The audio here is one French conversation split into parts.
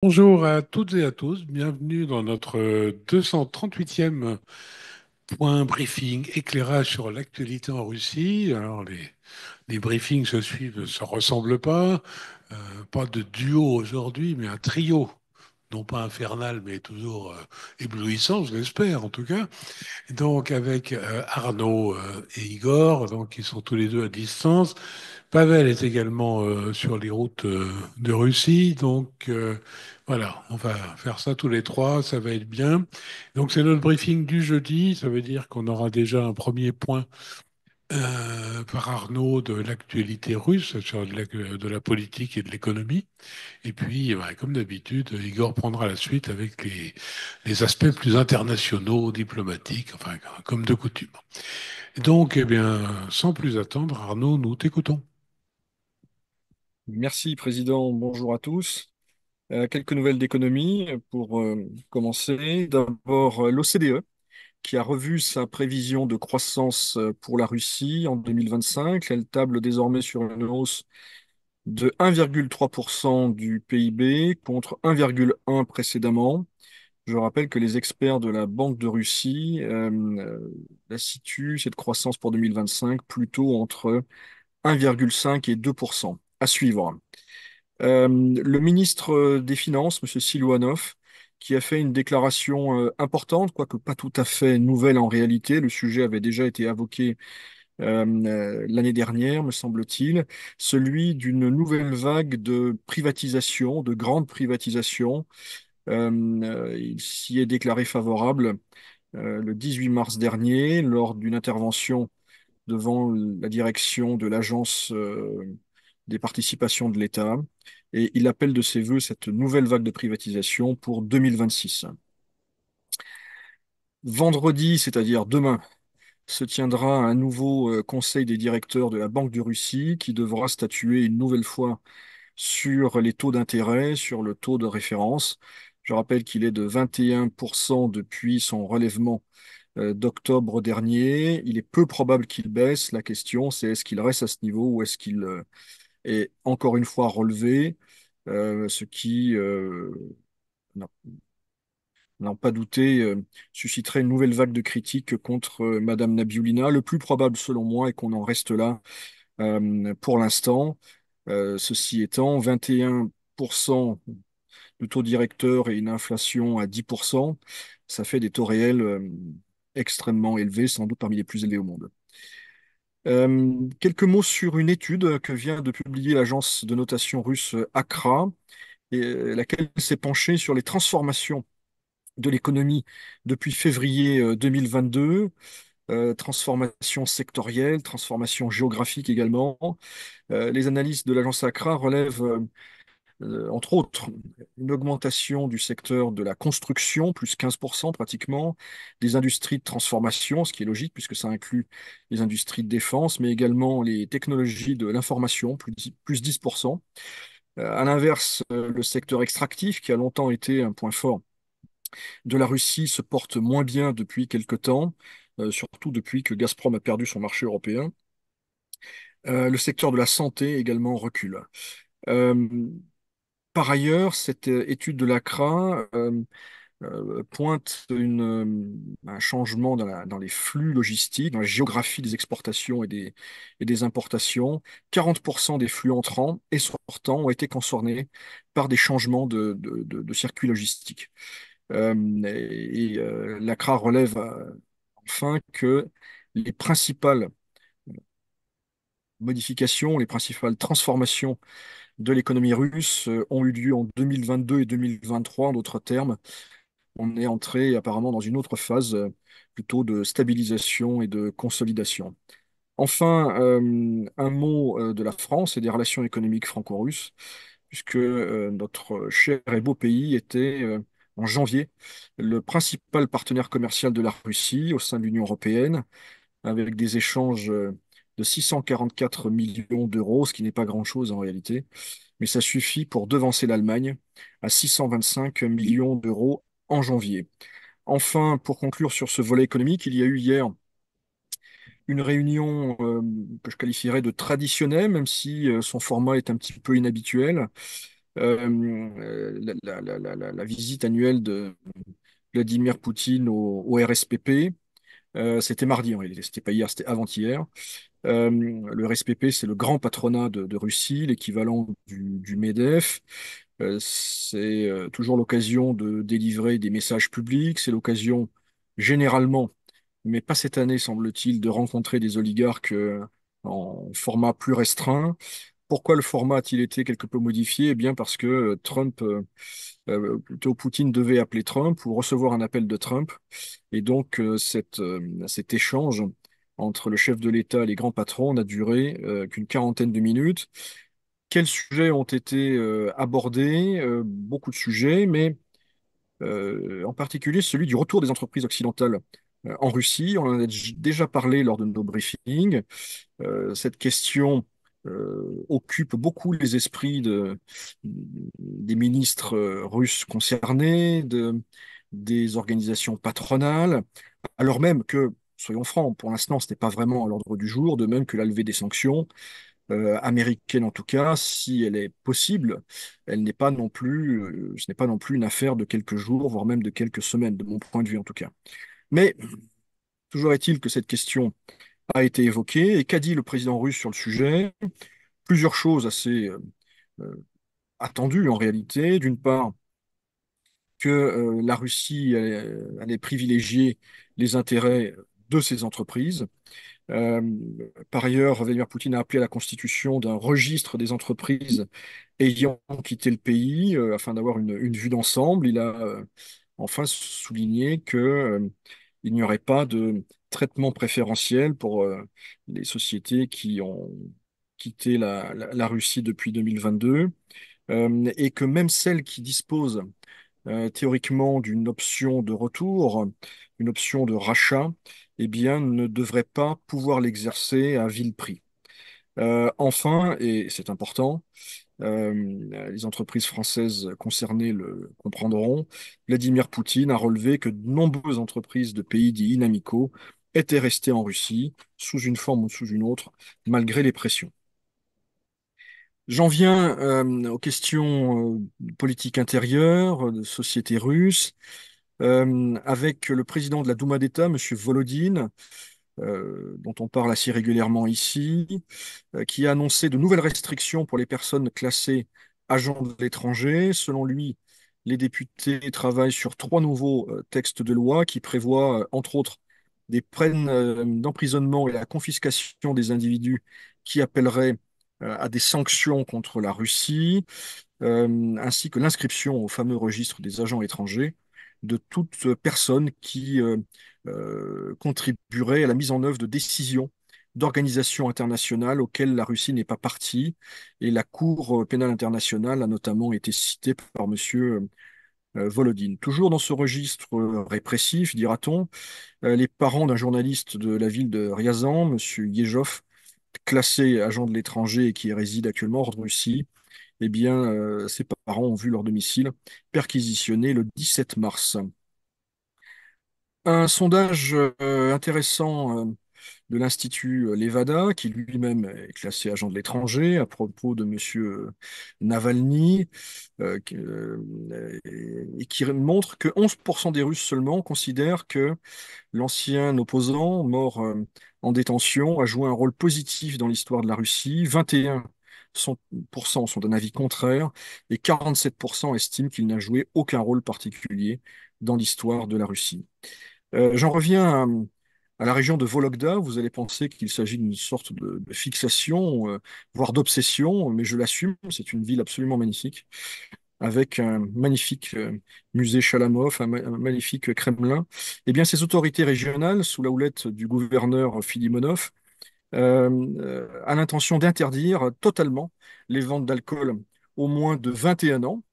Bonjour à toutes et à tous, bienvenue dans notre 238e point briefing éclairage sur l'actualité en Russie. Alors les briefings se suivent, ne se ressemblent pas. Pas de duo aujourd'hui, mais un trio, non pas infernal, mais toujours éblouissant, je l'espère en tout cas. Donc avec Arnaud et Igor, donc ils sont tous les deux à distance. Pavel est également sur les routes de Russie, donc voilà, on va faire ça tous les trois, ça va être bien. Donc c'est notre briefing du jeudi, ça veut dire qu'on aura déjà un premier point par Arnaud de l'actualité russe, sur de la politique et de l'économie. Et puis, bah, comme d'habitude, Igor prendra la suite avec les aspects plus internationaux, diplomatiques, enfin comme de coutume. Donc, eh bien, sans plus attendre, Arnaud, nous t'écoutons. Merci, Président. Bonjour à tous. Quelques nouvelles d'économie pour commencer. D'abord, l'OCDE qui a revu sa prévision de croissance pour la Russie en 2025. Elle table désormais sur une hausse de 1,3% du PIB contre 1,1 précédemment. Je rappelle que les experts de la Banque de Russie la situent, cette croissance pour 2025, plutôt entre 1,5 et 2%. À suivre. Le ministre des Finances, M. Silouanov, qui a fait une déclaration importante, quoique pas tout à fait nouvelle en réalité. Le sujet avait déjà été évoqué l'année dernière, me semble-t-il, celui d'une nouvelle vague de privatisation, de grandes privatisations. Il s'y est déclaré favorable le 18 mars dernier lors d'une intervention devant la direction de l'Agence des participations de l'État et il appelle de ses voeux cette nouvelle vague de privatisation pour 2026. Vendredi, c'est-à-dire demain, se tiendra un nouveau conseil des directeurs de la Banque de Russie qui devra statuer une nouvelle fois sur les taux d'intérêt, sur le taux de référence. Je rappelle qu'il est de 21% depuis son relèvement d'octobre dernier. Il est peu probable qu'il baisse. La question, c'est est-ce qu'il reste à ce niveau ou est-ce qu'il est encore une fois relevé, ce qui, n'en n'en pas douter, susciterait une nouvelle vague de critiques contre Madame Nabiulina. Le plus probable, selon moi, est qu'on en reste là pour l'instant. Ceci étant, 21% de taux directeur et une inflation à 10%, ça fait des taux réels extrêmement élevés, sans doute parmi les plus élevés au monde. Quelques mots sur une étude que vient de publier l'agence de notation russe ACRA, et laquelle s'est penchée sur les transformations de l'économie depuis février 2022, transformation sectorielle, transformation géographique également. Les analyses de l'agence ACRA relèvent entre autres, une augmentation du secteur de la construction, plus 15% pratiquement, des industries de transformation, ce qui est logique puisque ça inclut les industries de défense, mais également les technologies de l'information, plus 10%. À l'inverse, le secteur extractif, qui a longtemps été un point fort de la Russie, se porte moins bien depuis quelque temps, surtout depuis que Gazprom a perdu son marché européen. Le secteur de la santé également recule. Euh, Par ailleurs, cette étude de l'ACRA pointe un changement dans les flux logistiques, dans la géographie des exportations et des importations. 40% des flux entrants et sortants ont été concernés par des changements de circuits logistiques. L'ACRA relève enfin que les principales modifications, les principales transformations de l'économie russe ont eu lieu en 2022 et 2023, en d'autres termes. On est entré apparemment dans une autre phase plutôt de stabilisation et de consolidation. Enfin, un mot de la France et des relations économiques franco-russes, puisque notre cher et beau pays était en janvier le principal partenaire commercial de la Russie au sein de l'Union européenne, avec des échanges de 644 millions d'euros, ce qui n'est pas grand-chose en réalité, mais ça suffit pour devancer l'Allemagne à 625 millions d'euros en janvier. Enfin, pour conclure sur ce volet économique, il y a eu hier une réunion que je qualifierais de traditionnelle, même si son format est un petit peu inhabituel. la visite annuelle de Vladimir Poutine au RSPP. C'était mardi en réalité, c'était pas hier, c'était avant-hier. Le RSPP, c'est le grand patronat de Russie, l'équivalent du MEDEF. C'est toujours l'occasion de délivrer des messages publics, c'est l'occasion généralement, mais pas cette année semble-t-il, de rencontrer des oligarques en format plus restreint. Pourquoi le format a-t-il été quelque peu modifié? Eh bien parce que plutôt Poutine devait appeler Trump ou recevoir un appel de Trump. Et donc cet échange entre le chef de l'État et les grands patrons n'a duré qu'une quarantaine de minutes. Quels sujets ont été abordés? Beaucoup de sujets, mais en particulier celui du retour des entreprises occidentales en Russie. On en a déjà parlé lors de nos briefings. Cette question occupe beaucoup les esprits des ministres russes concernés, des organisations patronales, alors même que, soyons francs, pour l'instant, ce n'est pas vraiment à l'ordre du jour, de même que la levée des sanctions américaines en tout cas, si elle est possible, elle n'est pas non plus, ce n'est pas non plus une affaire de quelques jours, voire même de quelques semaines, de mon point de vue en tout cas. Mais toujours est-il que cette question a été évoquée, et qu'a dit le président russe sur le sujet? Plusieurs choses assez euh, attendues en réalité. D'une part, que la Russie allait privilégier les intérêts de ses entreprises. Euh, Par ailleurs, Vladimir Poutine a appelé à la constitution d'un registre des entreprises ayant quitté le pays afin d'avoir une vue d'ensemble. Il a enfin souligné que, il n'y aurait pas de traitement préférentiel pour les sociétés qui ont quitté la Russie depuis 2022 et que même celles qui disposent théoriquement d'une option de retour, une option de rachat, eh bien, ne devrait pas pouvoir l'exercer à vil prix. Enfin, et c'est important, les entreprises françaises concernées le comprendront, Vladimir Poutine a relevé que de nombreuses entreprises de pays dits inamicaux étaient restées en Russie, sous une forme ou sous une autre, malgré les pressions. J'en viens aux questions politiques intérieures, de société russe, avec le président de la Douma d'État, M. Volodine, dont on parle assez régulièrement ici, qui a annoncé de nouvelles restrictions pour les personnes classées agents de l'étranger. Selon lui, les députés travaillent sur trois nouveaux textes de loi qui prévoient, entre autres, des peines d'emprisonnement et la confiscation des individus qui appelleraient à des sanctions contre la Russie, ainsi que l'inscription au fameux registre des agents étrangers de toute personne qui contribuerait à la mise en œuvre de décisions d'organisations internationales auxquelles la Russie n'est pas partie. Et la Cour pénale internationale a notamment été citée par M. Volodine. Toujours dans ce registre répressif, dira-t-on, les parents d'un journaliste de la ville de Ryazan, M. Yezhov, classé agent de l'étranger et qui réside actuellement hors de Russie, eh bien, ses parents ont vu leur domicile perquisitionné le 17 mars. Un sondage intéressant de l'Institut Levada, qui lui-même est classé agent de l'étranger, à propos de M. Navalny, et qui montre que 11% des Russes seulement considèrent que l'ancien opposant, mort en détention, a joué un rôle positif dans l'histoire de la Russie. 21% sont d'un avis contraire et 47% estiment qu'il n'a joué aucun rôle particulier dans l'histoire de la Russie. J'en reviens à la région de Vologda. Vous allez penser qu'il s'agit d'une sorte de fixation, voire d'obsession, mais je l'assume. C'est une ville absolument magnifique, avec un magnifique musée Chalamov, un magnifique Kremlin. Eh bien, ces autorités régionales, sous la houlette du gouverneur Filimonov, a l'intention d'interdire totalement les ventes d'alcool aux moins de 21 ans.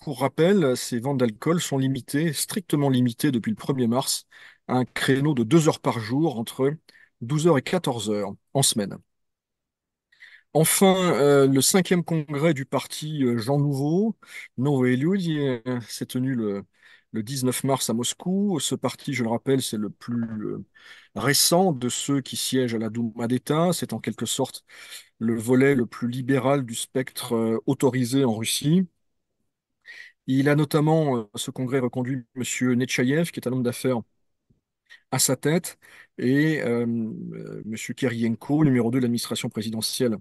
Pour rappel, ces ventes d'alcool sont limitées, strictement limitées depuis le 1er mars, à un créneau de 2 heures par jour entre 12 heures et 14 heures en semaine. Enfin, le cinquième congrès du parti Jean Nouveau, Novoe Люди, s'est tenu le 19 mars à Moscou. Ce parti, je le rappelle, c'est le plus récent de ceux qui siègent à la Douma d'État. C'est en quelque sorte le volet le plus libéral du spectre autorisé en Russie. Il a notamment, ce congrès reconduit M. Netchaïev, qui est un homme d'affaires à sa tête, et M. Kirienko, numéro 2 de l'administration présidentielle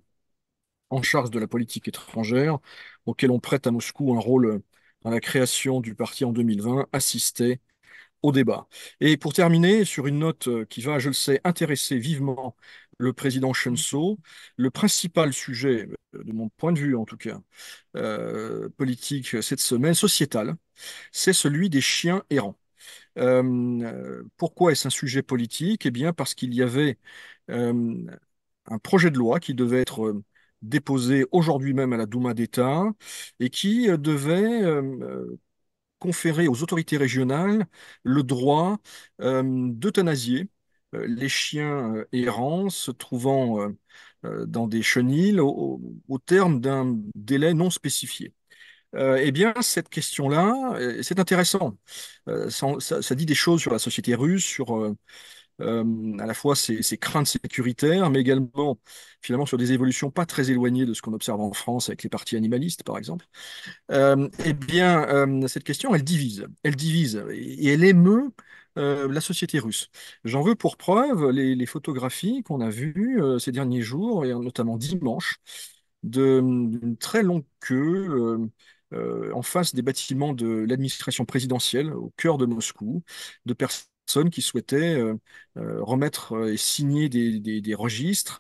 en charge de la politique étrangère, auquel on prête à Moscou un rôle dans la création du parti en 2020, assistait au débat. Et pour terminer, sur une note qui va, je le sais, intéresser vivement le président Chenceau, le principal sujet, de mon point de vue en tout cas, politique cette semaine, sociétal, c'est celui des chiens errants. Pourquoi est-ce un sujet politique? Eh bien, parce qu'il y avait euh, un projet de loi qui devait être déposé aujourd'hui même à la Douma d'État et qui devait conférer aux autorités régionales le droit d'euthanasier les chiens errants se trouvant dans des chenils au terme d'un délai non spécifié. Eh bien, cette question-là, c'est intéressant. Ça dit des choses sur la société russe, sur à la fois ses craintes sécuritaires, mais également finalement sur des évolutions pas très éloignées de ce qu'on observe en France avec les partis animalistes, par exemple. Eh bien, cette question, elle divise. Elle divise et elle émeut la société russe. J'en veux pour preuve les photographies qu'on a vues ces derniers jours, et notamment dimanche, d'une très longue queue en face des bâtiments de l'administration présidentielle au cœur de Moscou, de personnes qui souhaitaient remettre et signer des registres,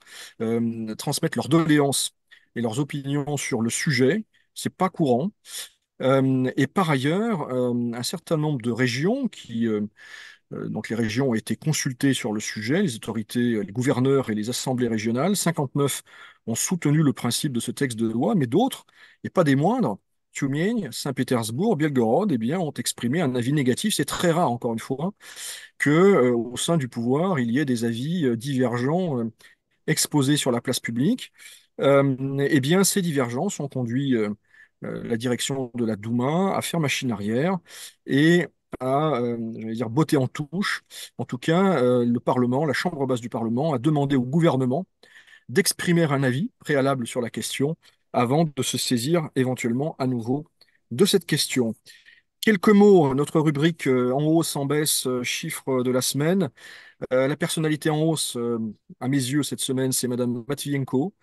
transmettre leurs doléances et leurs opinions sur le sujet. C'est pas courant. Et par ailleurs, un certain nombre de régions donc les régions ont été consultées sur le sujet, les autorités, les gouverneurs et les assemblées régionales. 59 ont soutenu le principe de ce texte de loi, mais d'autres, et pas des moindres, Tiumень, Saint-Pétersbourg, Belgorod, eh bien, ont exprimé un avis négatif. C'est très rare, encore une fois, que, au sein du pouvoir, il y ait des avis divergents exposés sur la place publique. Eh bien, ces divergences ont conduit la direction de la Douma à faire machine arrière et à, j'allais dire, botter en touche. En tout cas, le Parlement, la Chambre basse du Parlement, a demandé au gouvernement d'exprimer un avis préalable sur la question avant de se saisir éventuellement à nouveau de cette question. Quelques mots, notre rubrique en hausse, en baisse, chiffres de la semaine. La personnalité en hausse, à mes yeux, cette semaine, c'est Madame Matvienko.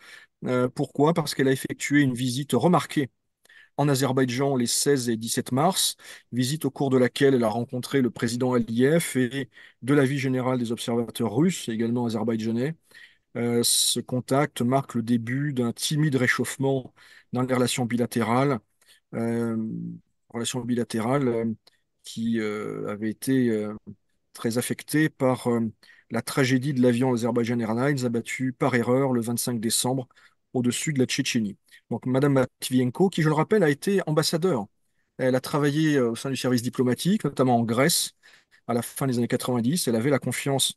Pourquoi? Parce qu'elle a effectué une visite remarquée en Azerbaïdjan les 16 et 17 mars, visite au cours de laquelle elle a rencontré le président Aliyev et de l'avis général des observateurs russes et également azerbaïdjanais. Ce contact marque le début d'un timide réchauffement dans les euh, relations bilatérales qui avaient été très affectées par la tragédie de l'avion Azerbaijan Airlines abattu par erreur le 25 décembre au-dessus de la Tchétchénie. Donc, Madame Matvienko, qui, je le rappelle, a été ambassadeur. Elle a travaillé au sein du service diplomatique, notamment en Grèce, à la fin des années 90. Elle avait la confiance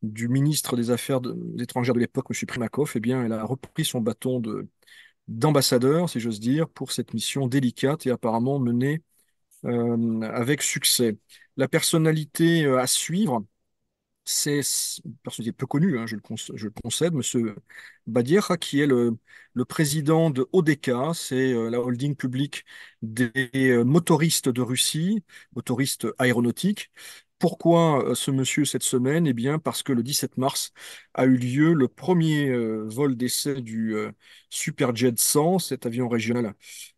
du ministre des Affaires étrangères de l'époque, M. Primakov. Eh bien, elle a repris son bâton d'ambassadeur, si j'ose dire, pour cette mission délicate et apparemment menée avec succès. La personnalité à suivre, c'est une personnalité peu connue, hein, je le concède, Monsieur Badia, qui est le président de ODK, c'est la holding publique des motoristes de Russie, motoristes aéronautiques. Pourquoi ce monsieur cette semaine? Eh bien, parce que le 17 mars a eu lieu le premier vol d'essai du Superjet 100, cet avion régional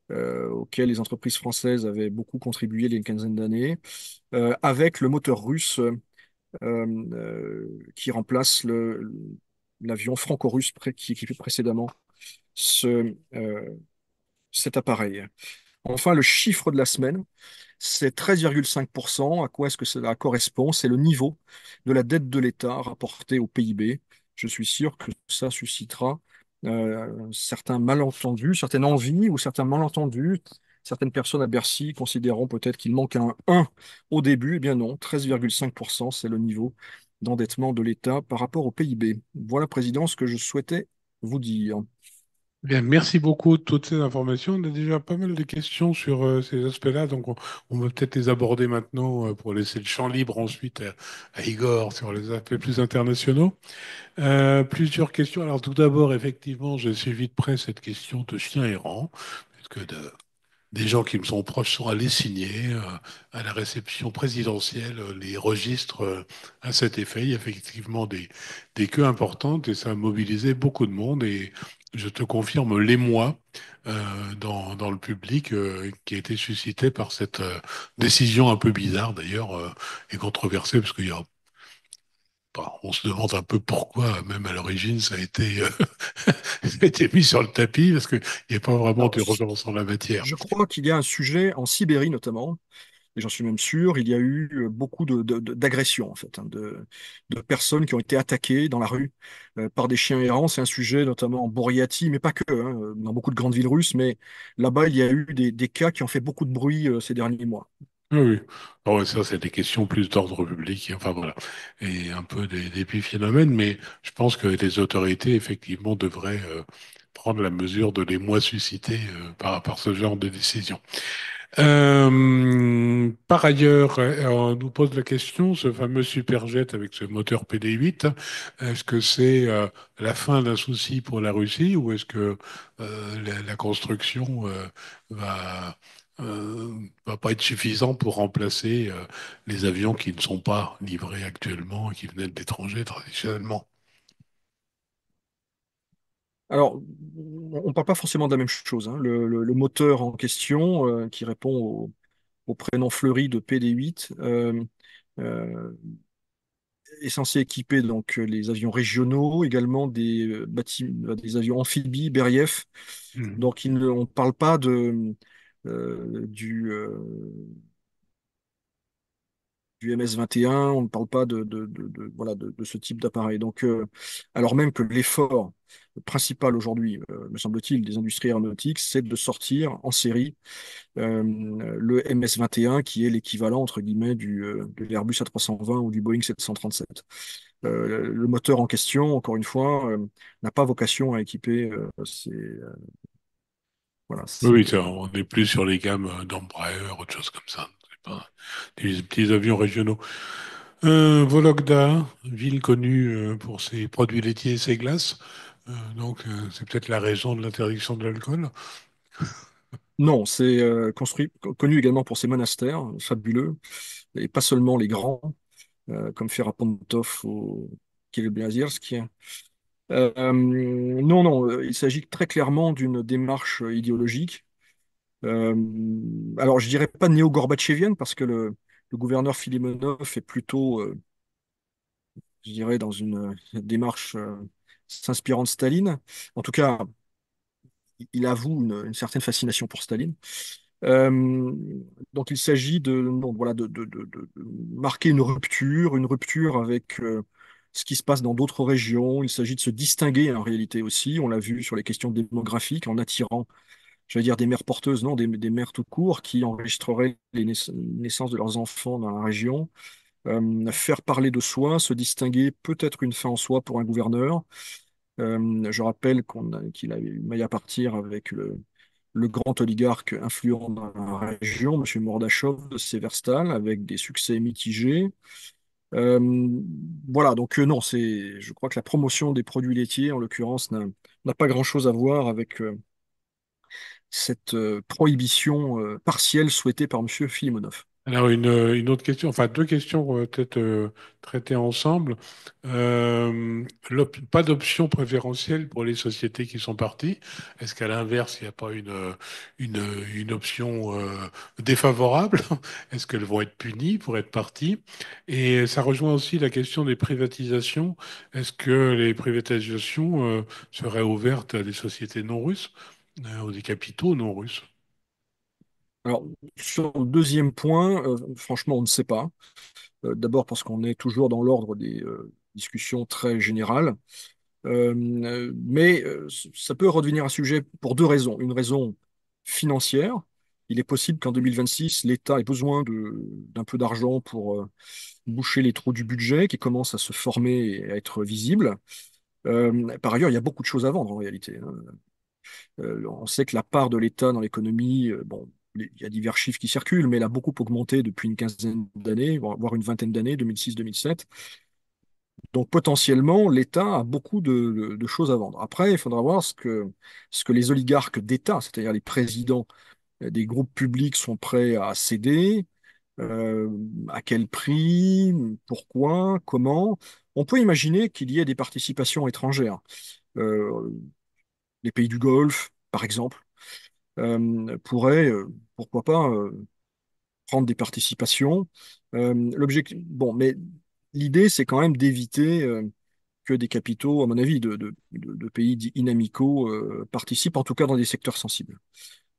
auquel les entreprises françaises avaient beaucoup contribué il y a une quinzaine d'années, avec le moteur russe qui remplace l'avion franco-russe qui équipait précédemment ce, cet appareil. Enfin, le chiffre de la semaine, c'est 13,5%. À quoi est-ce que cela correspond? C'est le niveau de la dette de l'État rapporté au PIB. Je suis sûr que ça suscitera certains malentendus, certaines envies ou certains malentendus. Certaines personnes à Bercy considéreront peut-être qu'il manque un 1 au début. Eh bien non, 13,5%, c'est le niveau d'endettement de l'État par rapport au PIB. Voilà, Président, ce que je souhaitais vous dire. Bien, merci beaucoup de toutes ces informations. On a déjà pas mal de questions sur ces aspects-là, donc on va peut-être les aborder maintenant pour laisser le champ libre ensuite à Igor sur les aspects plus internationaux. Plusieurs questions. Alors tout d'abord, effectivement, j'ai suivi de près cette question de chien errant, puisque des gens qui me sont proches sont allés signer à la réception présidentielle les registres à cet effet. Il y a effectivement des queues importantes et ça a mobilisé beaucoup de monde. Et je te confirme l'émoi dans le public qui a été suscité par cette décision un peu bizarre d'ailleurs et controversée parce qu'il y a enfin, on se demande un peu pourquoi, même à l'origine, ça a été, ça a été mis sur le tapis, parce qu'il n'y a pas vraiment Alors, d'urgence en la matière. je crois qu'il y a un sujet en Sibérie notamment, et j'en suis même sûr, il y a eu beaucoup d'agressions en fait, hein, de personnes qui ont été attaquées dans la rue par des chiens errants. C'est un sujet notamment en Bouriatie, mais pas que, hein, dans beaucoup de grandes villes russes, mais là-bas, il y a eu des cas qui ont fait beaucoup de bruit ces derniers mois. Oui, oui. Ah ouais, ça, c'est des questions plus d'ordre public, enfin voilà, et un peu des épiphénomènes, mais je pense que les autorités, effectivement, devraient prendre la mesure de l'émoi suscité par ce genre de décision. Par ailleurs, on nous pose la question, ce fameux Superjet avec ce moteur PD8, est-ce que c'est la fin d'un souci pour la Russie ou est-ce que la construction va, va pas être suffisante pour remplacer les avions qui ne sont pas livrés actuellement et qui venaient de l'étranger traditionnellement? Alors, on ne parle pas forcément de la même chose, hein. Le moteur en question, qui répond au prénom fleuri de PD8, euh, est censé équiper donc les avions régionaux, également des avions amphibies Beriev. Mhm. Donc, on ne parle pas du, du MS-21, on ne parle pas voilà, de ce type d'appareil. Donc, alors même que l'effort principal aujourd'hui, me semble-t-il, des industries aéronautiques, c'est de sortir en série le MS-21, qui est l'équivalent, entre guillemets, de l'Airbus A320 ou du Boeing 737. Le moteur en question, encore une fois, n'a pas vocation à équiper voilà, Oui, oui, on est plus sur les gammes d'Embraer, autre chose comme ça. C'est pas des petits avions régionaux. Vologda, ville connue pour ses produits laitiers et ses glaces. C'est peut-être la raison de l'interdiction de l'alcool. Non, c'est connu également pour ses monastères fabuleux, et pas seulement les grands, comme Ferapontov ou Kielbliazersk. Non, non, il s'agit très clairement d'une démarche idéologique. Euh, alors, je dirais pas néo-gorbatchevienne, parce que le gouverneur Filimonov est plutôt, je dirais, dans une démarche s'inspirant de Staline. En tout cas, il avoue une certaine fascination pour Staline. Euh, donc, il s'agit voilà, de marquer une rupture avec ce qui se passe dans d'autres régions. Il s'agit de se distinguer en réalité aussi. On l'a vu sur les questions démographiques en attirant, je vais dire, des mères porteuses, non, des mères tout court qui enregistreraient les naissances de leurs enfants dans la région. Faire parler de soi, se distinguer, peut-être une fin en soi pour un gouverneur. Je rappelle qu'il a eu maille à partir avec le grand oligarque influent dans la région, M. Mordachov de Severstal, avec des succès mitigés. Euh, voilà, donc non, je crois que la promotion des produits laitiers, en l'occurrence, n'a pas grand-chose à voir avec cette prohibition partielle souhaitée par M. Filimonov. Alors, une autre question, enfin deux questions peut-être traitées ensemble. Pas d'option préférentielle pour les sociétés qui sont parties. Est-ce qu'à l'inverse, il n'y a pas une, une option défavorable? Est-ce qu'elles vont être punies pour être parties? Et ça rejoint aussi la question des privatisations. Est-ce que les privatisations seraient ouvertes à des sociétés non russes ou des capitaux non russes? Alors, sur le deuxième point, franchement, on ne sait pas. D'abord parce qu'on est toujours dans l'ordre des discussions très générales. Mais ça peut redevenir un sujet pour deux raisons. Une raison financière. Il est possible qu'en 2026, l'État ait besoin d'un peu d'argent pour boucher les trous du budget qui commencent à se former et à être visibles. Par ailleurs, il y a beaucoup de choses à vendre en réalité, hein. On sait que la part de l'État dans l'économie, bon, il y a divers chiffres qui circulent, mais elle a beaucoup augmenté depuis une quinzaine d'années, voire une vingtaine d'années, 2006-2007. Donc potentiellement, l'État a beaucoup de choses à vendre. Après, il faudra voir ce que les oligarques d'État, c'est-à-dire les présidents des groupes publics sont prêts à céder, euh, à quel prix, pourquoi, comment. On peut imaginer qu'il y ait des participations étrangères. Euh, les pays du Golfe, par exemple, pourraient, pourquoi pas, prendre des participations. L'objectif, bon, mais l'idée, c'est quand même d'éviter que des capitaux, à mon avis, de pays dits inamicaux participent, en tout cas dans des secteurs sensibles.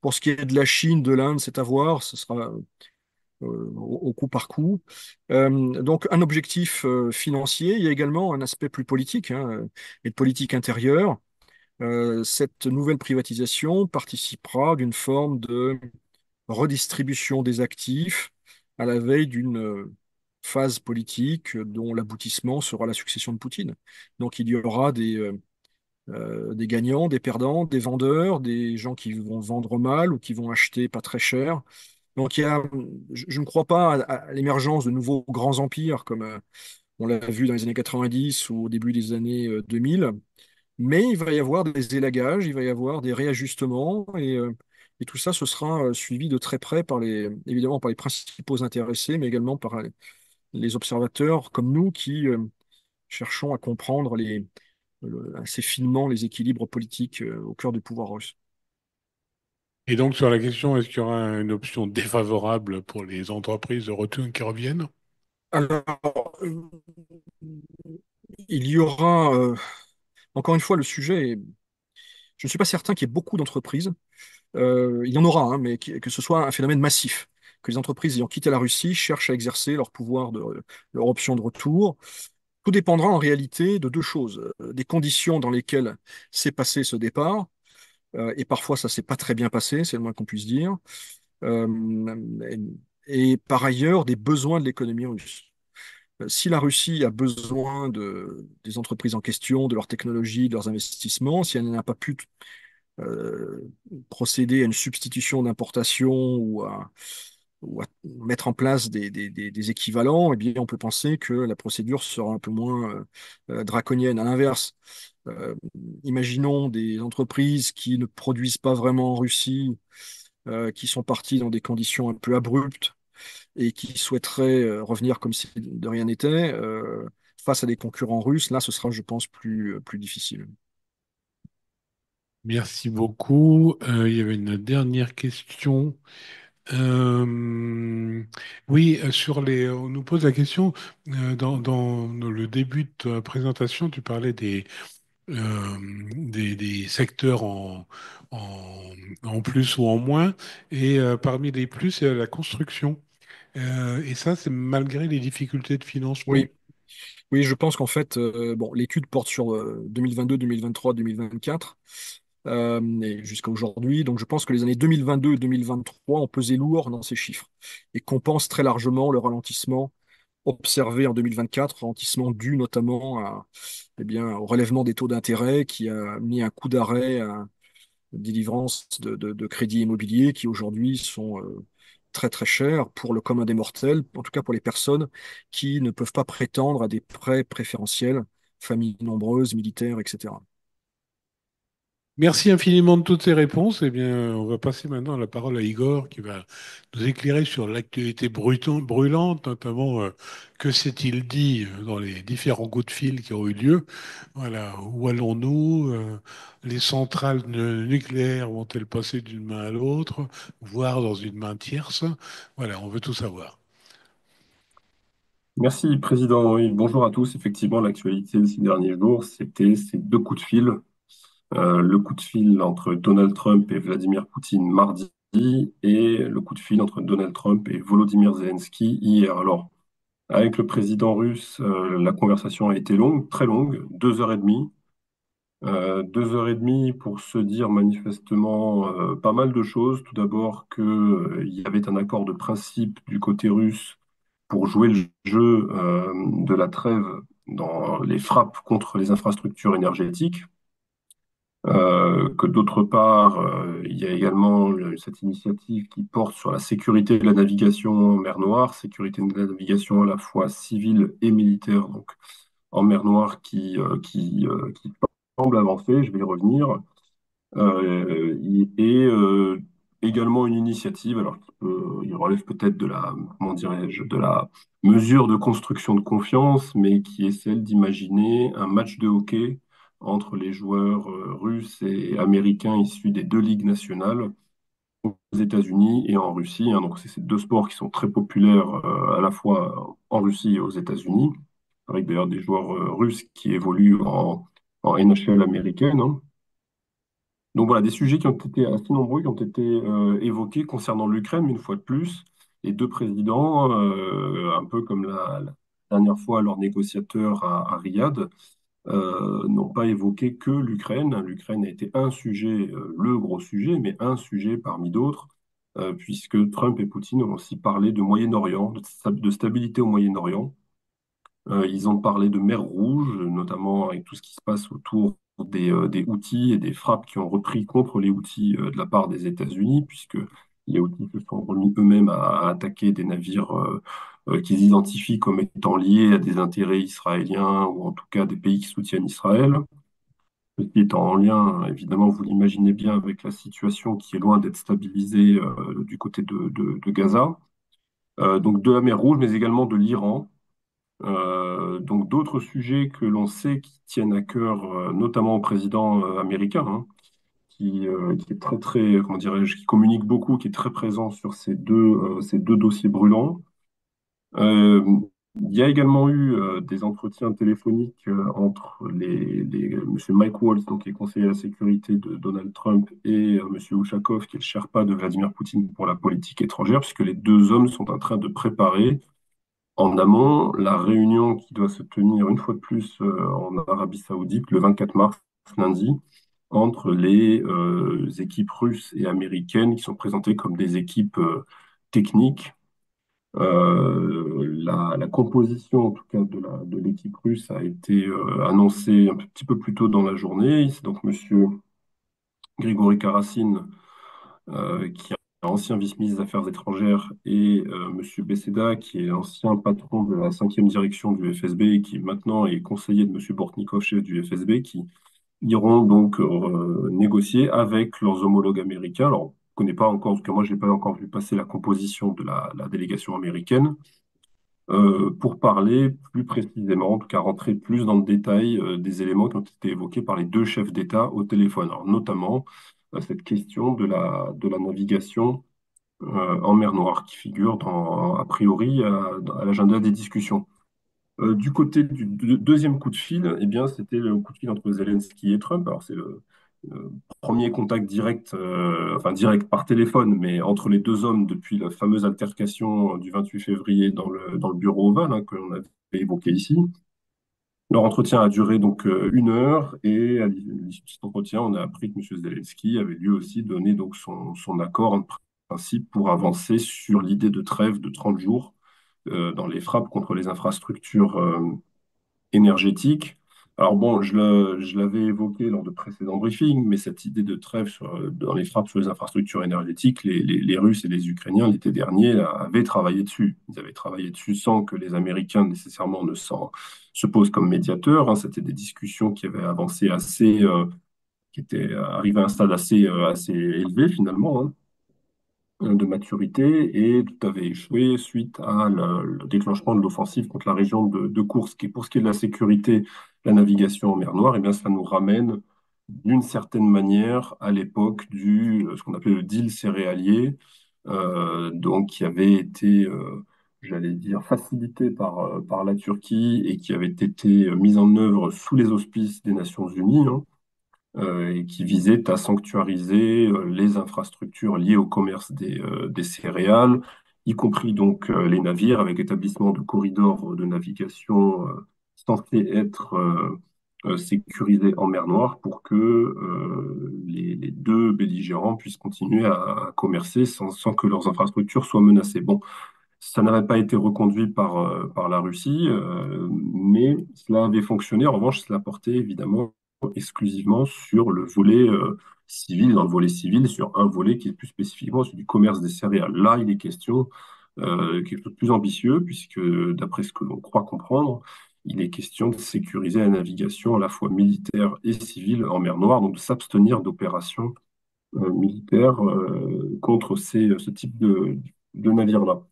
Pour ce qui est de la Chine, de l'Inde, c'est à voir, ce sera au coup par coup. Donc un objectif financier, il y a également un aspect plus politique hein, et de politique intérieure. Cette nouvelle privatisation participera d'une forme de redistribution des actifs à la veille d'une phase politique dont l'aboutissement sera la succession de Poutine. Donc il y aura des gagnants, des perdants, des vendeurs, des gens qui vont vendre mal ou qui vont acheter pas très cher. Donc je ne crois pas à l'émergence de nouveaux grands empires comme on l'a vu dans les années 90 ou au début des années 2000, mais il va y avoir des élagages, il va y avoir des réajustements et tout ça, ce sera suivi de très près évidemment par les principaux intéressés, mais également par les observateurs comme nous qui cherchons à comprendre assez finement les équilibres politiques au cœur du pouvoir russe. Et donc, sur la question, est-ce qu'il y aura une option défavorable pour les entreprises de retour qui reviennent? Alors, il y aura, encore une fois, le sujet je ne suis pas certain qu'il y ait beaucoup d'entreprises. Il y en aura, hein, mais que ce soit un phénomène massif, que les entreprises ayant quitté la Russie cherchent à exercer leur pouvoir, leur option de retour. Tout dépendra en réalité de deux choses. Des conditions dans lesquelles s'est passé ce départ, et parfois ça s'est pas très bien passé, c'est le moins qu'on puisse dire, et par ailleurs des besoins de l'économie russe. Si la Russie a besoin des entreprises en question, de leur technologie, de leurs investissements, si elle n'a pas pu euh, procéder à une substitution d'importation ou à mettre en place des équivalents, eh bien, on peut penser que la procédure sera un peu moins draconienne. À l'inverse, euh, imaginons des entreprises qui ne produisent pas vraiment en Russie, qui sont parties dans des conditions un peu abruptes et qui souhaiteraient revenir comme si de rien n'était, face à des concurrents russes, là, ce sera, je pense, plus difficile. Merci beaucoup. Il y avait une dernière question. Oui, on nous pose la question, dans le début de ta présentation, tu parlais des secteurs en, en plus ou en moins, et parmi les plus, il y a la construction. Et ça, c'est malgré les difficultés de financement. Oui, oui, je pense qu'en fait, bon, l'étude porte sur 2022, 2023, 2024 et jusqu'à aujourd'hui. Donc, je pense que les années 2022 et 2023 ont pesé lourd dans ces chiffres et compensent très largement le ralentissement observé en 2024, ralentissement dû notamment eh bien, au relèvement des taux d'intérêt qui a mis un coup d'arrêt à la délivrance de crédits immobiliers qui aujourd'hui sont très très chers pour le commun des mortels, en tout cas pour les personnes qui ne peuvent pas prétendre à des prêts préférentiels, familles nombreuses, militaires, etc. Merci infiniment de toutes ces réponses. Eh bien, on va passer maintenant la parole à Igor qui va nous éclairer sur l'actualité brûlante, notamment que s'est-il dit dans les différents coups de fil qui ont eu lieu. Voilà, où allons-nous? Les centrales nucléaires vont-elles passer d'une main à l'autre, voire dans une main tierce? Voilà, on veut tout savoir. Merci, Président. Oui, bonjour à tous. Effectivement, l'actualité de ces derniers jours, c'était ces deux coups de fil. Le coup de fil entre Donald Trump et Vladimir Poutine mardi et le coup de fil entre Donald Trump et Volodymyr Zelensky hier. Alors, avec le président russe, la conversation a été longue, très longue, 2 heures et demie. 2 heures et demie pour se dire manifestement pas mal de choses. Tout d'abord qu'il y avait un accord de principe du côté russe pour jouer le jeu de la trêve dans les frappes contre les infrastructures énergétiques. Que d'autre part, il y a également cette initiative qui porte sur la sécurité de la navigation en mer Noire, sécurité de la navigation à la fois civile et militaire, donc en mer Noire qui semble avancer, je vais y revenir. Et également une initiative, alors il relève peut-être de la, comment dirais-je, de la mesure de construction de confiance, mais qui est celle d'imaginer un match de hockey entre les joueurs russes et américains issus des deux ligues nationales aux États-Unis et en Russie, hein. Donc, c'est ces deux sports qui sont très populaires à la fois en Russie et aux États-Unis, avec d'ailleurs des joueurs russes qui évoluent en NHL américaine, hein. Donc voilà, des sujets qui ont été assez nombreux, qui ont été évoqués concernant l'Ukraine, mais une fois de plus, les deux présidents, un peu comme la dernière fois leurs négociateurs à Riyad, n'ont pas évoqué que l'Ukraine. L'Ukraine a été un sujet, le gros sujet, mais un sujet parmi d'autres, puisque Trump et Poutine ont aussi parlé de Moyen-Orient, de stabilité au Moyen-Orient. Ils ont parlé de mer Rouge, notamment avec tout ce qui se passe autour des Houthis et des frappes qui ont repris contre les Houthis de la part des États-Unis, puisque les Houthis se sont remis eux-mêmes à attaquer des navires qu'ils identifient comme étant liés à des intérêts israéliens ou en tout cas des pays qui soutiennent Israël. Ceci étant en lien, évidemment, vous l'imaginez bien, avec la situation qui est loin d'être stabilisée du côté de Gaza. Donc de la mer Rouge, mais également de l'Iran. Donc d'autres sujets que l'on sait qui tiennent à cœur, notamment au président américain, hein, qui est très très, comment dirais-je, qui communique beaucoup, qui est très présent sur ces deux dossiers brûlants. Euh, il y a également eu des entretiens téléphoniques entre Monsieur Mike Waltz, donc, qui est conseiller à la sécurité de Donald Trump, et Monsieur Ushakov, qui est le Sherpa de Vladimir Poutine pour la politique étrangère, puisque les deux hommes sont en train de préparer en amont la réunion qui doit se tenir une fois de plus en Arabie Saoudite le 24 mars, lundi, entre les équipes russes et américaines qui sont présentées comme des équipes techniques. La composition, en tout cas, de l'équipe russe a été annoncée un petit peu plus tôt dans la journée. C'est donc Monsieur Grigory Karasin, qui est ancien vice-ministre des Affaires étrangères, et Monsieur Beseda, qui est ancien patron de la cinquième direction du FSB et qui maintenant est conseiller de Monsieur Bortnikov, chef du FSB, qui iront donc négocier avec leurs homologues américains. Alors, on ne connaît pas encore, parce que moi, je n'ai pas encore vu passer la composition de la délégation américaine, pour parler plus précisément, en tout cas rentrer plus dans le détail des éléments qui ont été évoqués par les deux chefs d'État au téléphone. Alors, notamment cette question de la navigation en mer Noire qui figure a priori à l'agenda des discussions. Du côté du deuxième coup de fil, eh bien, c'était le coup de fil entre Zelensky et Trump. Alors, c'est le premier contact direct, enfin direct par téléphone, mais entre les deux hommes depuis la fameuse altercation du 28 février dans le bureau ovale, hein, que l'on avait évoqué ici. Leur entretien a duré donc 1 heure et à l'issue de cet entretien, on a appris que M. Zelensky avait lui aussi donné donc son accord en principe pour avancer sur l'idée de trêve de 30 jours dans les frappes contre les infrastructures énergétique. Alors bon, je l'avais évoqué lors de précédents briefings, mais cette idée de trêve dans les frappes sur les infrastructures énergétiques, les Russes et les Ukrainiens l'été dernier avaient travaillé dessus. Ils avaient travaillé dessus sans que les Américains nécessairement se posent comme médiateurs, hein. C'était des discussions qui avaient avancé qui étaient arrivées à un stade assez élevé finalement, hein, de maturité, et tout avait échoué suite à le déclenchement de l'offensive contre la région de Koursk. Et pour ce qui est de la sécurité, la navigation en mer Noire, eh bien, ça nous ramène d'une certaine manière à l'époque ce qu'on appelait le deal céréalier, donc qui avait été, j'allais dire, facilité par la Turquie et qui avait été mis en œuvre sous les auspices des Nations Unies, hein, et qui visait à sanctuariser les infrastructures liées au commerce des céréales, y compris donc les navires, avec l'établissement de corridors de navigation censés être sécurisés en mer Noire pour que les deux belligérants puissent continuer à commercer sans que leurs infrastructures soient menacées. Bon, ça n'avait pas été reconduit par la Russie, mais cela avait fonctionné. En revanche, cela portait évidemment exclusivement sur le volet civil, dans le volet civil, sur un volet qui est plus spécifiquement sur du commerce des céréales. Là, il est question quelque chose de plus ambitieux, puisque d'après ce que l'on croit comprendre, il est question de sécuriser la navigation à la fois militaire et civile en mer Noire, donc de s'abstenir d'opérations militaire contre ce type de navire-là.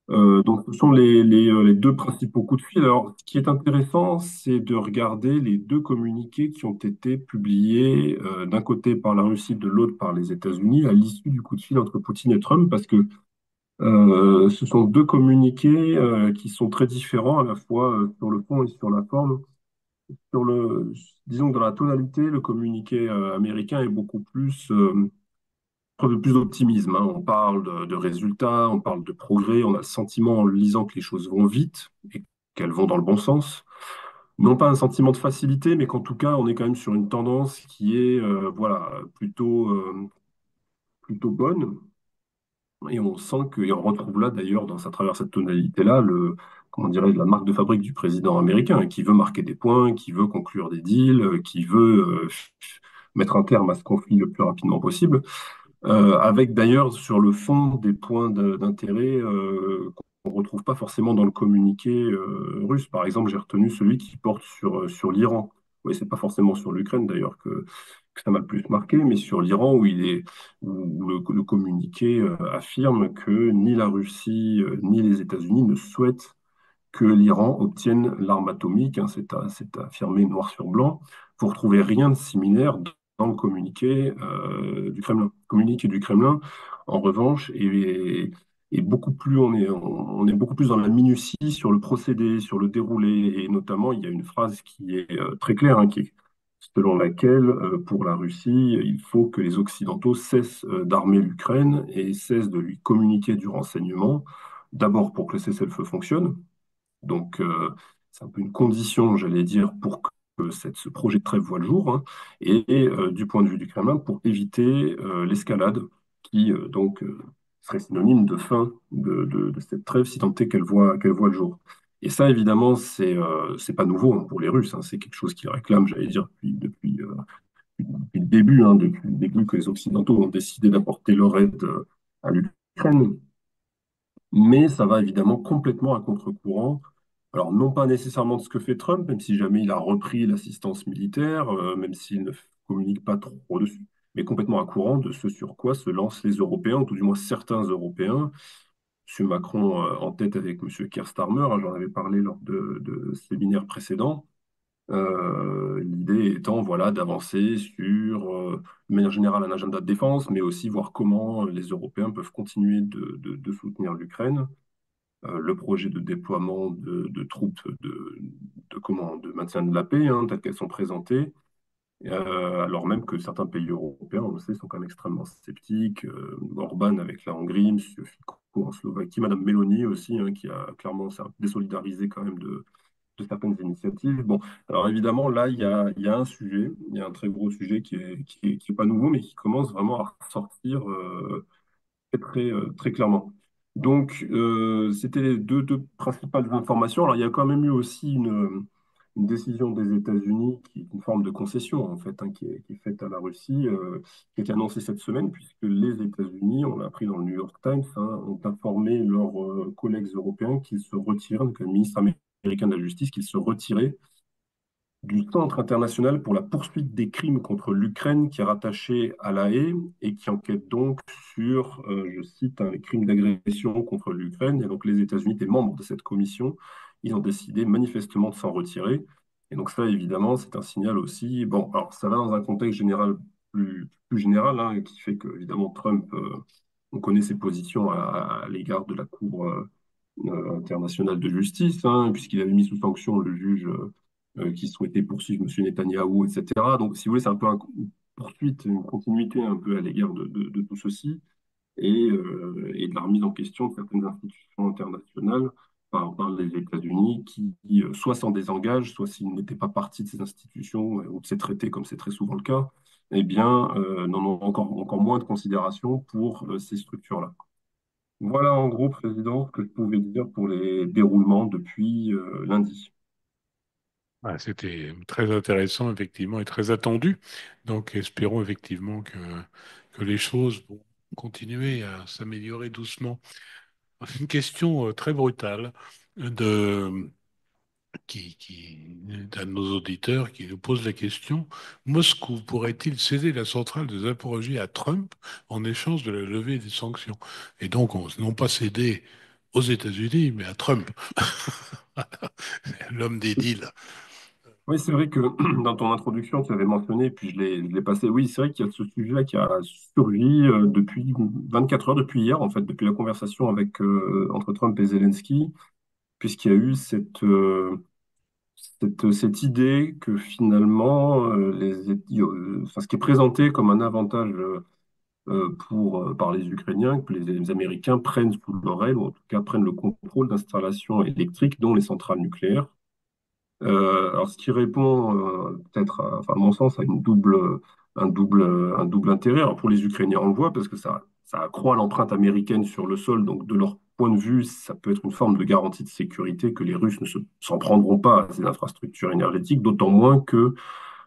Donc, ce sont les deux principaux coups de fil. Alors, ce qui est intéressant, c'est de regarder les deux communiqués qui ont été publiés d'un côté par la Russie, de l'autre par les États-Unis, à l'issue du coup de fil entre Poutine et Trump, parce que ce sont deux communiqués qui sont très différents à la fois sur le fond et sur la forme. Disons que dans la tonalité, le communiqué américain est beaucoup plus preuve de plus d'optimisme, hein. On parle de résultats, on parle de progrès, on a le sentiment en lisant que les choses vont vite et qu'elles vont dans le bon sens. Non pas un sentiment de facilité, mais qu'en tout cas, on est quand même sur une tendance qui est voilà, plutôt bonne. Et on sent et on retrouve là d'ailleurs, à travers cette tonalité-là, comment dirais-je, la marque de fabrique du président américain, hein, qui veut marquer des points, qui veut conclure des deals, qui veut mettre un terme à ce conflit le plus rapidement possible. Avec d'ailleurs sur le fond des points d'intérêt qu'on ne retrouve pas forcément dans le communiqué russe. Par exemple, j'ai retenu celui qui porte sur l'Iran. Oui, c'est pas forcément sur l'Ukraine d'ailleurs que ça m'a le plus marqué, mais sur l'Iran où le communiqué affirme que ni la Russie ni les États-Unis ne souhaitent que l'Iran obtienne l'arme atomique, hein, c'est affirmé noir sur blanc. Vous ne retrouvez rien de similaire dans le communiqué du Kremlin. Le communiqué du Kremlin, en revanche, est beaucoup plus, on est beaucoup plus dans la minutie sur le procédé, sur le déroulé, et notamment, il y a une phrase qui est très claire, hein, selon laquelle, pour la Russie, il faut que les Occidentaux cessent d'armer l'Ukraine et cessent de lui communiquer du renseignement, d'abord pour que le cessez-le-feu fonctionne, donc, c'est un peu une condition, j'allais dire, pour que ce projet de trêve voie le jour, hein, et du point de vue du Kremlin, pour éviter l'escalade qui, serait synonyme de fin de cette trêve, si tant est qu'elle voit le jour. Et ça, évidemment, c'est pas nouveau hein, pour les Russes, hein, c'est quelque chose qu'ils réclament, j'allais dire, depuis le début, hein, depuis le début que les Occidentaux ont décidé d'apporter leur aide à l'Ukraine. Mais ça va évidemment complètement à contre-courant. Alors, non pas nécessairement de ce que fait Trump, même si jamais il a repris l'assistance militaire, même s'il ne communique pas trop dessus, mais complètement à courant de ce sur quoi se lancent les Européens, ou tout du moins certains Européens. M. Macron en tête avec M. Keir Starmer, hein, j'en avais parlé lors de séminaires précédents. L'idée étant voilà, d'avancer sur, de manière générale, un agenda de défense, mais aussi voir comment les Européens peuvent continuer de soutenir l'Ukraine, le projet de déploiement de troupes de maintien de la paix, hein, telles qu'elles sont présentées, alors même que certains pays européens, on le sait, sont quand même extrêmement sceptiques. Orban avec la Hongrie, M. Fico en Slovaquie, Mme Meloni aussi, hein, qui a clairement désolidarisé quand même de certaines initiatives. Bon, alors évidemment, là, il y a un sujet, il y a un très gros sujet qui est pas nouveau, mais qui commence vraiment à ressortir très clairement. Donc, c'était les deux principales informations. Alors, il y a quand même eu aussi une décision des États-Unis qui est une forme de concession, en fait, hein, qui est faite à la Russie, qui a été annoncée cette semaine, puisque les États-Unis, on l'a appris dans le New York Times, hein, ont informé leurs collègues européens qu'ils se retiraient, donc le ministre américain de la Justice, qu'ils se retiraient du Centre international pour la poursuite des crimes contre l'Ukraine qui est rattaché à la Haye et qui enquête donc sur, je cite, hein, les crimes d'agression contre l'Ukraine. Et donc les États-Unis étaient membres de cette commission. Ils ont décidé manifestement de s'en retirer. Et donc ça, évidemment, c'est un signal aussi. Bon, alors ça va dans un contexte général plus général, hein, qui fait que, évidemment, Trump, on connaît ses positions à l'égard de la Cour internationale de justice, hein, puisqu'il avait mis sous sanction le juge qui souhaitait poursuivre M. Netanyahou, etc. Donc, si vous voulez, c'est un peu une poursuite, une continuité un peu à l'égard de tout ceci et de la remise en question de certaines institutions internationales par les États-Unis qui soit s'en désengagent, soit s'ils n'étaient pas partie de ces institutions ou de ces traités, comme c'est très souvent le cas, eh bien, n'en ont encore moins de considération pour ces structures-là. Voilà en gros, Président, ce que je pouvais dire pour les déroulements depuis lundi. Ah, c'était très intéressant, effectivement, et très attendu. Donc, espérons effectivement que les choses vont continuer à s'améliorer doucement. Une question très brutale de d'un de nos auditeurs qui nous pose la question, Moscou pourrait-il céder la centrale de Zaporozhye à Trump en échange de la levée des sanctions? Et donc, non pas céder aux États-Unis, mais à Trump, l'homme des deals. Oui, c'est vrai que dans ton introduction, tu avais mentionné, puis je l'ai passé. Oui, c'est vrai qu'il y a ce sujet-là qui a surgi depuis 24 heures, depuis hier, en fait, depuis la conversation entre Trump et Zelensky, puisqu'il y a eu cette idée que finalement, enfin, ce qui est présenté comme un avantage par les Ukrainiens, que les Américains prennent sous leur aile, ou en tout cas prennent le contrôle d'installations électriques, dont les centrales nucléaires. Alors, ce qui répond peut-être, enfin, à mon sens, à un double intérêt. Alors, pour les Ukrainiens, on le voit parce que ça accroît l'empreinte américaine sur le sol. Donc, de leur point de vue, ça peut être une forme de garantie de sécurité que les Russes ne s'en prendront pas à ces infrastructures énergétiques, d'autant moins que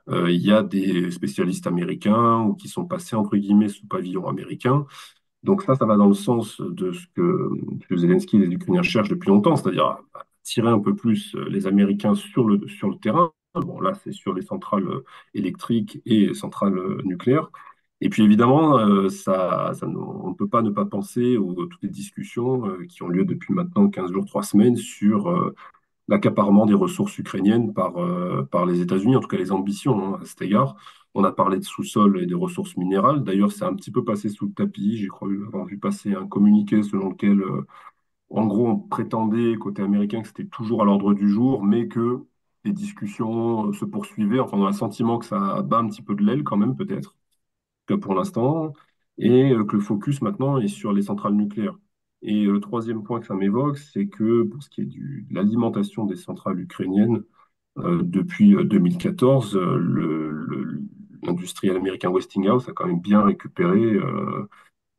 il y a des spécialistes américains ou qui sont passés entre guillemets sous pavillon américain. Donc ça va dans le sens de ce que Zelensky et les Ukrainiens cherchent depuis longtemps, c'est-à-dire à tirer un peu plus les Américains sur le terrain. Bon, là, c'est sur les centrales électriques et centrales nucléaires. Et puis évidemment, on ne peut pas ne pas penser aux toutes les discussions qui ont lieu depuis maintenant 15 jours, 3 semaines sur l'accaparement des ressources ukrainiennes par les États-Unis, en tout cas les ambitions à cet égard. On a parlé de sous-sol et des ressources minérales. D'ailleurs, c'est un petit peu passé sous le tapis. J'ai cru avoir vu passer un communiqué selon lequel, en gros, on prétendait, côté américain, que c'était toujours à l'ordre du jour, mais que les discussions se poursuivaient. Enfin, on a le sentiment que ça bat un petit peu de l'aile quand même, peut-être cas pour l'instant, et que le focus maintenant est sur les centrales nucléaires. Et le troisième point que ça m'évoque, c'est que pour ce qui est de l'alimentation des centrales ukrainiennes, depuis 2014, l'industriel américain Westinghouse a quand même bien récupéré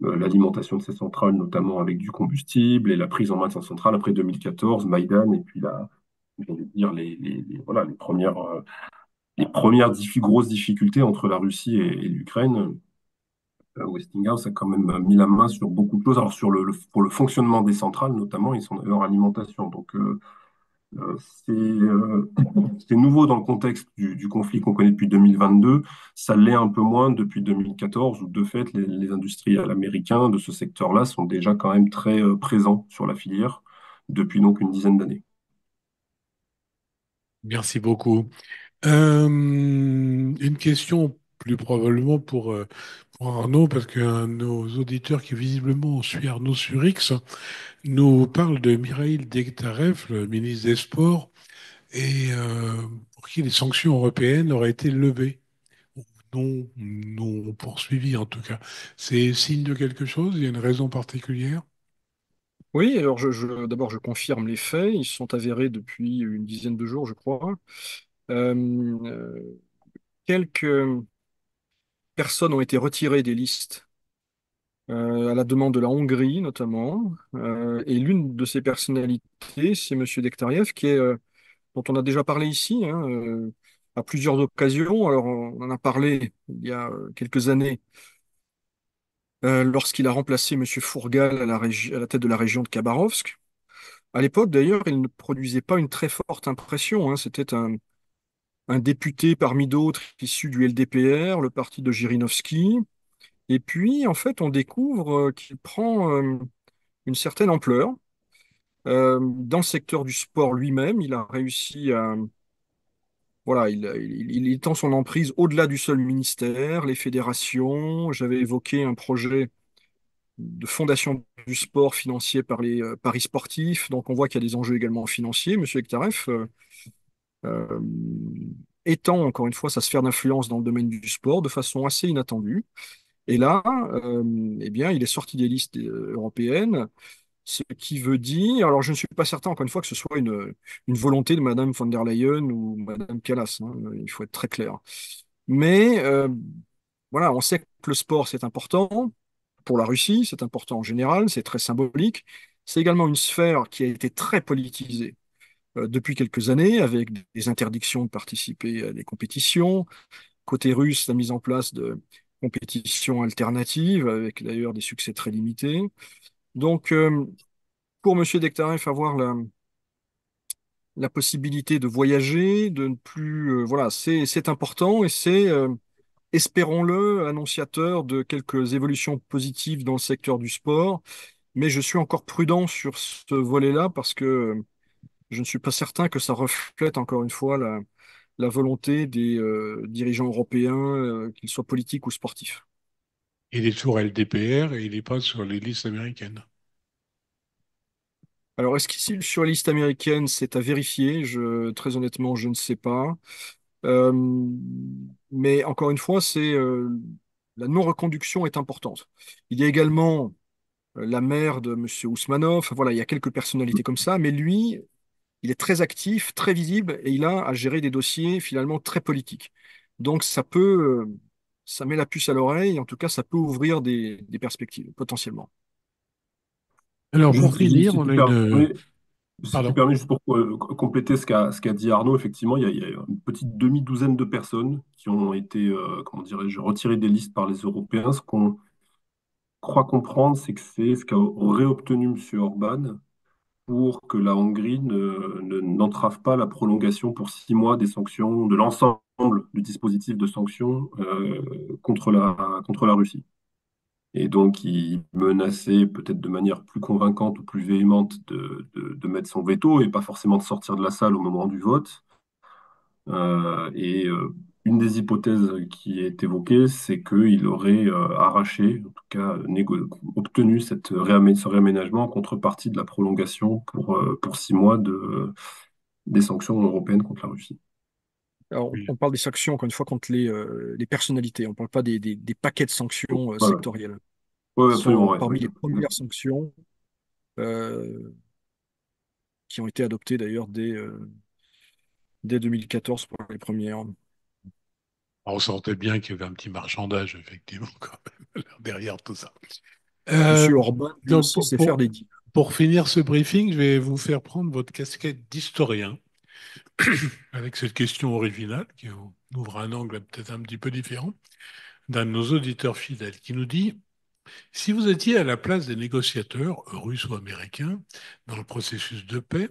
l'alimentation de ces centrales, notamment avec du combustible et la prise en main de ces centrales après 2014, Maïdan, et puis là, j'allais dire voilà, les premières grosses difficultés entre la Russie et l'Ukraine. Westinghouse a quand même mis la main sur beaucoup de choses. Alors, pour le fonctionnement des centrales, notamment, et leur alimentation. Donc, euh, c'est euh, c'est nouveau dans le contexte du conflit qu'on connaît depuis 2022. Ça l'est un peu moins depuis 2014, où de fait, les industriels américains de ce secteur-là sont déjà quand même très présents sur la filière depuis donc une dizaine d'années. Merci beaucoup. Une question plus probablement pour Arnaud, parce qu'un de nos auditeurs qui visiblement suit Arnaud sur X nous parle de Mikhail Dektarev, le ministre des Sports, et pour qui les sanctions européennes auraient été levées, ou non poursuivies en tout cas. C'est signe de quelque chose? Il y a une raison particulière? Oui, alors d'abord je confirme les faits, ils sont avérés depuis une dizaine de jours, je crois. Euh, Quelques personnes ont été retirées des listes à la demande de la Hongrie notamment, et l'une de ces personnalités, c'est Monsieur Dektariev, dont on a déjà parlé ici à plusieurs occasions. Alors on en a parlé il y a quelques années lorsqu'il a remplacé Monsieur Fourgal à la tête de la région de Khabarovsk. À l'époque, d'ailleurs, il ne produisait pas une très forte impression, hein. C'était un député parmi d'autres issu du LDPR, le parti de Jirinovski. Et puis, en fait, on découvre qu'il prend une certaine ampleur. Dans le secteur du sport lui-même, il a réussi à... Voilà, il étend son emprise au-delà du seul ministère, les fédérations. J'avais évoqué un projet de fondation du sport financé par les paris sportifs. Donc, on voit qu'il y a des enjeux également financiers. Monsieur Ektaref euh, étend, encore une fois, sa sphère d'influence dans le domaine du sport de façon assez inattendue. Et là, eh bien, il est sorti des listes européennes, ce qui veut dire, alors je ne suis pas certain, encore une fois, que ce soit une volonté de Madame von der Leyen ou Madame Callas, hein, il faut être très clair. Mais voilà, on sait que le sport, c'est important pour la Russie, c'est important en général, c'est très symbolique. C'est également une sphère qui a été très politisée depuis quelques années, avec des interdictions de participer à des compétitions. Côté russe, la mise en place de compétitions alternatives, avec d'ailleurs des succès très limités. Donc, pour M. Dektarev, avoir la possibilité de voyager, de ne plus, voilà, c'est important et c'est, espérons-le, annonciateur de quelques évolutions positives dans le secteur du sport. Mais je suis encore prudent sur ce volet-là parce que je ne suis pas certain que ça reflète encore une fois la volonté des dirigeants européens, qu'ils soient politiques ou sportifs. Il est toujours LDPR et il n'est pas sur les listes américaines. Alors, est-ce qu'ici, sur la liste américaine, c'est à vérifier? Très honnêtement, je ne sais pas. Euh, mais encore une fois, la non-reconduction est importante. Il y a également la mère de Monsieur Ousmanoff. Voilà, il y a quelques personnalités comme ça, mais lui, il est très actif, très visible, et il a à gérer des dossiers finalement très politiques. Donc, ça met la puce à l'oreille, en tout cas, ça peut ouvrir des perspectives potentiellement. Alors, pour Juste, finir, si on tu a une... permets, si tu Pardon. permets, juste pour compléter ce qu'a dit Arnaud, effectivement, il y a une petite demi-douzaine de personnes qui ont été, comment dirais-je, retirées des listes par les Européens. Ce qu'on croit comprendre, c'est que c'est ce qu'aurait obtenu M. Orban pour que la Hongrie n'entrave pas la prolongation pour 6 mois des sanctions, de l'ensemble du dispositif de sanctions contre la Russie. Et donc, il menaçait peut-être de manière plus convaincante ou plus véhémente de mettre son veto et pas forcément de sortir de la salle au moment du vote. Et une des hypothèses qui est évoquée, c'est qu'il aurait arraché, en tout cas obtenu ce réaménagement en contrepartie de la prolongation pour 6 mois des sanctions européennes contre la Russie. Alors, on parle des sanctions, encore une fois, contre les personnalités. On ne parle pas des paquets de sanctions Voilà. sectorielles. Ouais, ouais, absolument, Sont ouais, parmi ouais. les premières sanctions euh, qui ont été adoptées d'ailleurs dès 2014 pour les premières. On sentait bien qu'il y avait un petit marchandage, effectivement, quand même, derrière tout ça. Monsieur Orban, lui Donc, aussi, sait faire des deals. pour finir ce briefing, je vais vous faire prendre votre casquette d'historien avec cette question originale qui ouvre un angle peut-être un petit peu différent d'un de nos auditeurs fidèles qui nous dit, si vous étiez à la place des négociateurs, russes ou américains, dans le processus de paix,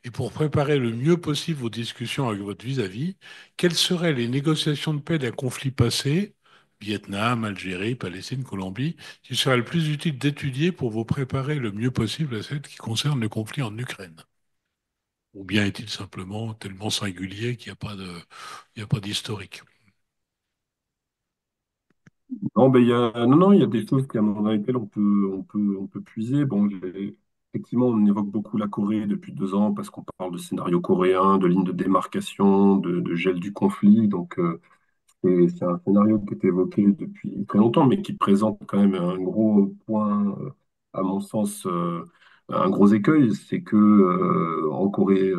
et pour préparer le mieux possible vos discussions avec votre vis-à-vis, quelles seraient les négociations de paix d'un conflit passé, Vietnam, Algérie, Palestine, Colombie, qui seraient le plus utile d'étudier pour vous préparer le mieux possible à celle qui concerne le conflit en Ukraine? Ou bien est-il simplement tellement singulier qu'il n'y a pas de, il n'y a pas d'historique? Non, ben, non, il y a des choses dans lesquelles on peut puiser. Bon, effectivement, on évoque beaucoup la Corée depuis 2 ans parce qu'on parle de scénario coréen, de ligne de démarcation, de gel du conflit. Donc, c'est un scénario qui est évoqué depuis très longtemps, mais qui présente quand même un gros point, à mon sens, un gros écueil, c'est que en Corée,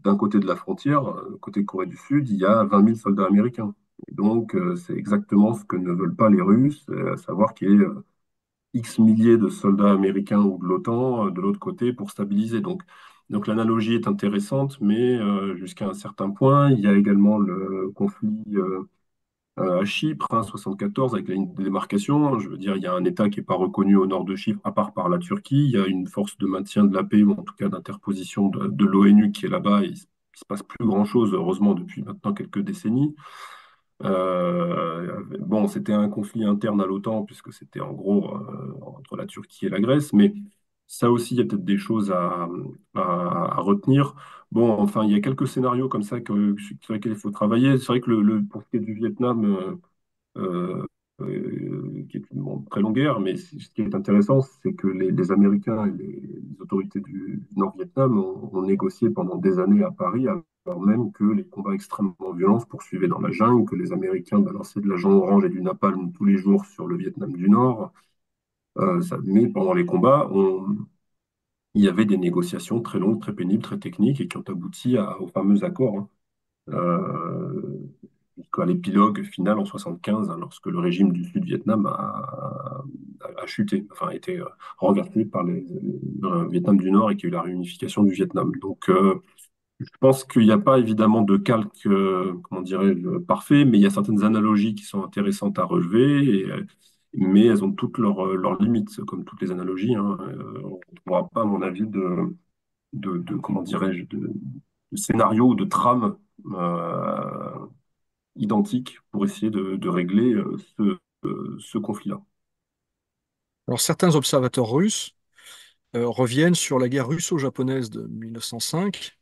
d'un côté de la frontière, côté Corée du Sud, il y a 20 000 soldats américains. Et donc, c'est exactement ce que ne veulent pas les Russes, à savoir qu'il y ait X milliers de soldats américains ou de l'OTAN de l'autre côté pour stabiliser. Donc l'analogie est intéressante, mais jusqu'à un certain point, il y a également le conflit. À Chypre, hein, 74, avec la ligne de démarcation. Je veux dire, il y a un État qui n'est pas reconnu au nord de Chypre, à part par la Turquie. Il y a une force de maintien de la paix, ou en tout cas d'interposition de l'ONU qui est là-bas. Il ne se passe plus grand-chose, heureusement, depuis maintenant quelques décennies. Bon, c'était un conflit interne à l'OTAN, puisque c'était en gros entre la Turquie et la Grèce, mais ça aussi, il y a peut-être des choses à retenir. Bon, enfin, il y a quelques scénarios comme ça sur lesquels il faut travailler. C'est vrai que pour ce qui est du Vietnam, qui est une très longue guerre, mais ce qui est intéressant, c'est que les Américains et les autorités du Nord-Vietnam ont négocié pendant des années à Paris, alors même que les combats extrêmement violents se poursuivaient dans la jungle, que les Américains balançaient de l'agent orange et du napalm tous les jours sur le Vietnam du Nord. Mais pendant les combats, il y avait des négociations très longues, très pénibles, très techniques et qui ont abouti au fameux accord, hein. Jusqu'à l'épilogue final en 75, hein, lorsque le régime du Sud-Vietnam a chuté, enfin a été renversé par le Vietnam du Nord et qu'il y a eu la réunification du Vietnam. Donc, je pense qu'il n'y a pas évidemment de calque, comment dirais-je, parfait, mais il y a certaines analogies qui sont intéressantes à relever, mais elles ont toutes leurs limites, comme toutes les analogies, hein. On ne trouvera pas, à mon avis, comment dirais-je, de scénarios ou de trames identiques pour essayer de régler ce conflit-là. Alors certains observateurs russes reviennent sur la guerre russo-japonaise de 1905.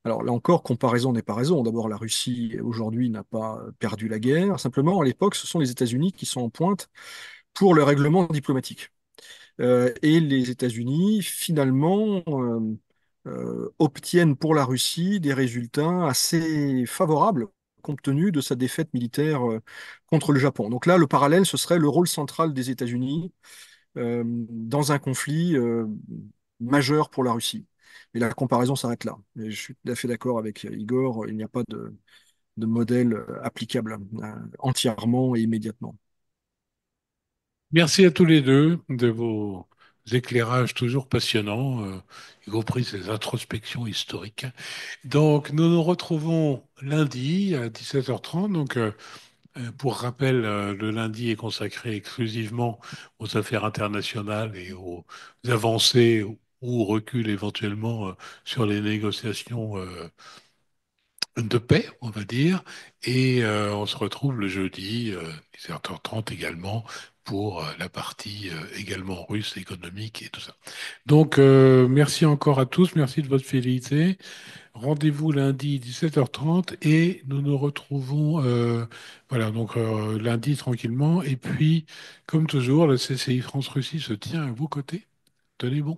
Alors là encore, comparaison n'est pas raison. D'abord, la Russie aujourd'hui n'a pas perdu la guerre. Simplement, à l'époque, ce sont les États-Unis qui sont en pointe pour le règlement diplomatique. Et les États-Unis, finalement, obtiennent pour la Russie des résultats assez favorables compte tenu de sa défaite militaire contre le Japon. Donc là, le parallèle, ce serait le rôle central des États-Unis dans un conflit majeur pour la Russie. Et la comparaison s'arrête là. Et je suis tout à fait d'accord avec Igor, il n'y a pas de modèle applicable entièrement et immédiatement. Merci à tous les deux de vos éclairages toujours passionnants, y compris ces introspections historiques. Donc, nous nous retrouvons lundi à 17h30. Donc, pour rappel, le lundi est consacré exclusivement aux affaires internationales et aux avancées ou reculs éventuellement sur les négociations de paix, on va dire. Et on se retrouve le jeudi, 17h30 également, pour la partie également russe, économique et tout ça. Donc, merci encore à tous, merci de votre fidélité. Rendez-vous lundi 17h30 et nous nous retrouvons voilà donc lundi tranquillement et puis comme toujours la CCI France-Russie se tient à vos côtés. Tenez bon.